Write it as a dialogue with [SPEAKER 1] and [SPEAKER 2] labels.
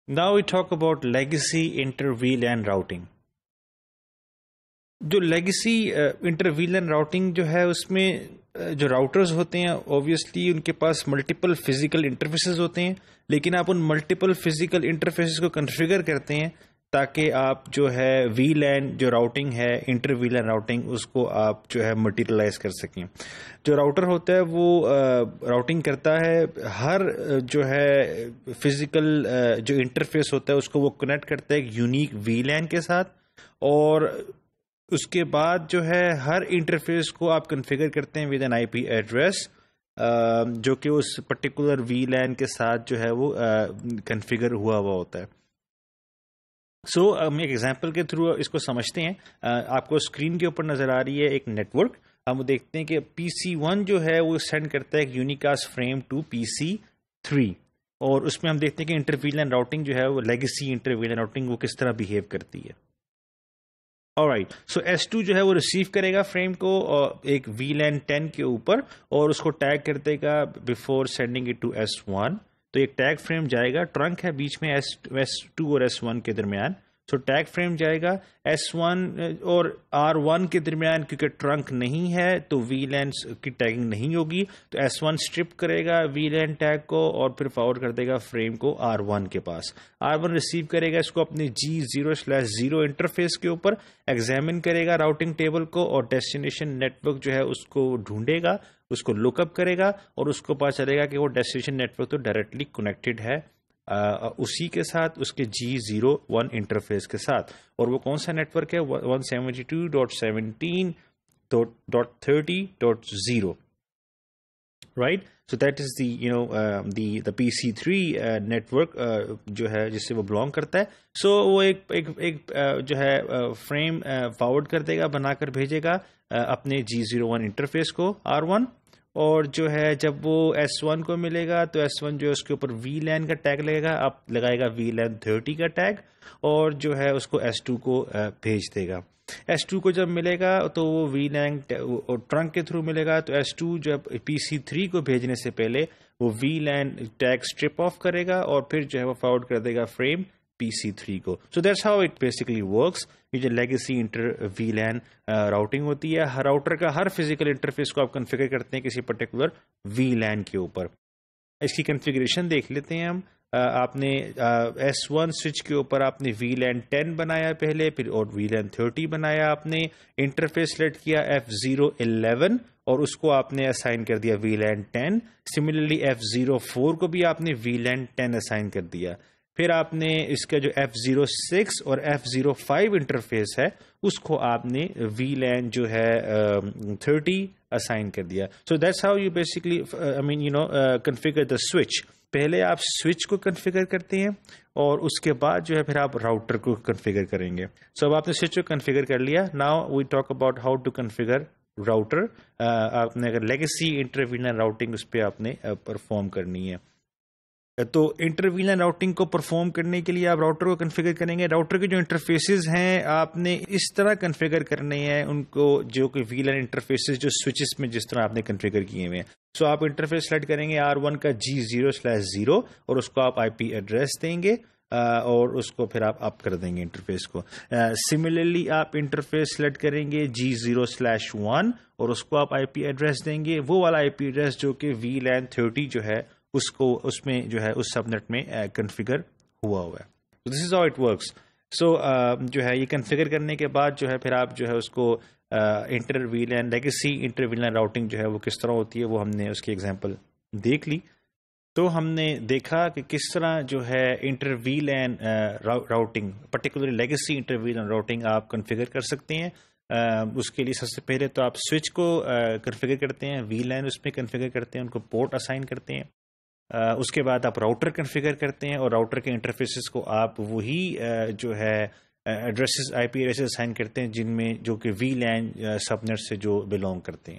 [SPEAKER 1] Now we talk about legacy inter-VLAN routing. جو legacy inter VLAN routing جو ہے اس میں جو راؤٹرز ہوتے ہیں اوبویسلی ان کے پاس ملٹیپل فزیکل انٹرفیسز ہوتے ہیں، لیکن آپ ان ملٹیپل فزیکل انٹرفیسز کو کنفیگر کرتے ہیں تاکہ آپ جو ہے وی لین جو راؤٹنگ ہے انٹر ویلن راؤٹنگ اس کو آپ جو ہے مٹیریلائز کر سکیں. جو راؤٹر ہوتا ہے وہ راؤٹنگ کرتا ہے، ہر جو ہے فزیکل جو انٹرفیس ہوتا ہے اس کو وہ کنیکٹ کرتا ہے ایک یونیک وی لین کے ساتھ، اور اس کے بعد جو ہے ہر انٹرفیس کو آپ کنفیگر کرتے ہیں with an I P address جو کہ اس پرٹیکولر وی لین کے ساتھ جو ہے وہ کنفیگر ہوا ہوتا ہے. سو ہم ایک ایگزامپل کے تھرو اس کو سمجھتے ہیں. آپ کو اسکرین کے اوپر نظر آ رہی ہے ایک نیٹ ورک. ہم دیکھتے ہیں کہ پی سی 1 جو ہے وہ سینڈ کرتا ہے ایک یونیکاسٹ فریم ٹو پی سی 3، اور اس میں ہم دیکھتے ہیں کہ انٹر ویلن راؤٹنگ جو ہے وہ لیگیسی انٹر ویلن راؤٹنگ وہ کس طرح بیہیو کرتی ہے. Alright, so S2 جو ہے وہ ریسیو کرے گا فریم کو ایک VLAN 10 کے اوپر، اور اس کو ٹیگ کر دے گا before sending it to S1. تو ایک ٹیگ فریم جائے گا، ٹرنک ہے بیچ میں S2 اور S1 کے درمیان. سو ٹیگ فریم جائے گا S1 اور R1 کے درمیان، کیونکہ ٹرنک نہیں ہے تو VLAN کی ٹیگنگ نہیں ہوگی. تو S1 اسٹرپ کرے گا VLAN ٹیگ کو اور پھر فارورڈ کر دے گا فریم کو R1 کے پاس. R1 ریسیو کرے گا اس کو اپنے G0/0 انٹرفیس کے اوپر، ایگزامن کرے گا راؤٹنگ ٹیبل کو، اور ڈیسٹینیشن نیٹ ورک جو ہے اس کو ڈھونڈے گا، اس کو لک اپ کرے گا، اور اس کو پتا چلے گا کہ وہ ڈیسٹینیشن نیٹ ورک تو ڈائریکٹلی کنیکٹڈ ہے اسی کے ساتھ، اس کے G01 انٹرفیس کے ساتھ. اور وہ کون سا نیٹ ورک ہے؟ 172.17.30.0. Right, so that is the PC3 network جو ہے جس سے وہ بلانگ کرتا ہے. سو وہ ایک جو ہے فریم فارورڈ کر دے گا، بنا کر بھیجے گا اپنے G01 انٹرفیس کو R1، اور جو ہے جب وہ S1 کو ملے گا تو S1 جو ہے اس کے اوپر VLAN کا ٹیگ لگے گا، اب لگائے گا VLAN 30 کا ٹیگ، اور جو ہے اس کو S2 کو بھیج دے گا. S2 کو جب ملے گا تو وہ VLAN ٹرنک کے تھرو ملے گا، تو S2 جب PC3 کو بھیجنے سے پہلے وہ VLAN ٹیگ اسٹرپ آف کرے گا، اور پھر جو ہے وہ فارورڈ کر دے گا فریم PC3 کو. So that's how it basically works. یہ جو لیگیسی انٹر VLAN راؤٹنگ ہوتی ہے، ہر راؤٹر کا ہر فزیکل انٹرفیس کو آپ کنفیگر کرتے ہیں کسی پرٹیکولر VLAN کے اوپر. اس کی کنفیگریشن دیکھ لیتے ہیں ہم. آپ نے S1 سوئچ کے اوپر آپ نے VLAN 10 بنایا پہلے، پھر اور VLAN 30 بنایا. آپ نے انٹرفیس سلیکٹ کیا F011 اور اس کو آپ نے اسائن کر دیا VLAN 10. سملرلی F04 کو بھی آپ نے VLAN 10 اسائن کر دیا. پھر آپ نے اس کا جو F06 اور F05 انٹرفیس ہے اس کو آپ نے VLAN جو ہے 30 اسائن کر دیا. So that's how you basically configure the switch. پہلے آپ سوئچ کو کنفیگر کرتے ہیں اور اس کے بعد جو ہے پھر آپ راؤٹر کو کنفیگر کریں گے. سو اب آپ نے سوئچ کو کنفیگر کر لیا. Now we talk about how to configure router. آپ نے اگر لیگیسی انٹر ویلن راؤٹنگ اس پہ آپ نے پرفارم کرنی ہے، تو انٹر ویلن راؤٹنگ کو پرفارم کرنے کے لیے آپ راؤٹر کو کنفیگر کریں گے. راؤٹر کے جو انٹرفیسز ہیں آپ نے اس طرح کنفیگر کرنے ہیں ان کو، جو کہ ویلن انٹرفیسز جو سوئچز میں جس طرح آپ نے کنفیگر کیے ہوئے ہیں. سو آپ انٹرفیس سلیکٹ کریں گے R1 کا G0/0 اور اس کو آپ IP ایڈریس دیں گے، اور اس کو پھر آپ اپ کر دیں گے انٹرفیس کو. سملرلی آپ انٹرفیس سلیکٹ کریں گے G0/1 اور اس کو آپ IP ایڈریس دیں گے، وہ والا IP ایڈریس جو کہ VLAN 30 جو ہے اس کو اس میں جو ہے اس سب نیٹ میں کنفیگر ہوا ہے. دس از ہاؤ اٹ ورکس. سو جو ہے یہ کنفیگر کرنے کے بعد جو ہے پھر آپ جو ہے اس کو inter VLAN legacy inter VLAN routing جو ہے وہ کس طرح ہوتی ہے وہ ہم نے اس کی ایگزامپل دیکھ لی. تو ہم نے دیکھا کہ کس طرح جو ہے inter VLAN routing particularly legacy inter VLAN routing آپ کنفیگر کر سکتے ہیں. اس کے لیے سب سے پہلے تو آپ سوئچ کو کنفیگر کرتے ہیں، VLAN اس میں کنفیگر کرتے ہیں، ان کو پورٹ اسائن کرتے ہیں. اس کے بعد آپ راؤٹر کنفیگر کرتے ہیں، اور راؤٹر کے انٹرفیسز کو آپ وہی جو ہے ایڈریسز IP ایڈریسز اسائن کرتے ہیں جن میں جو کہ VLAN سب نیٹ سے جو بلونگ کرتے ہیں.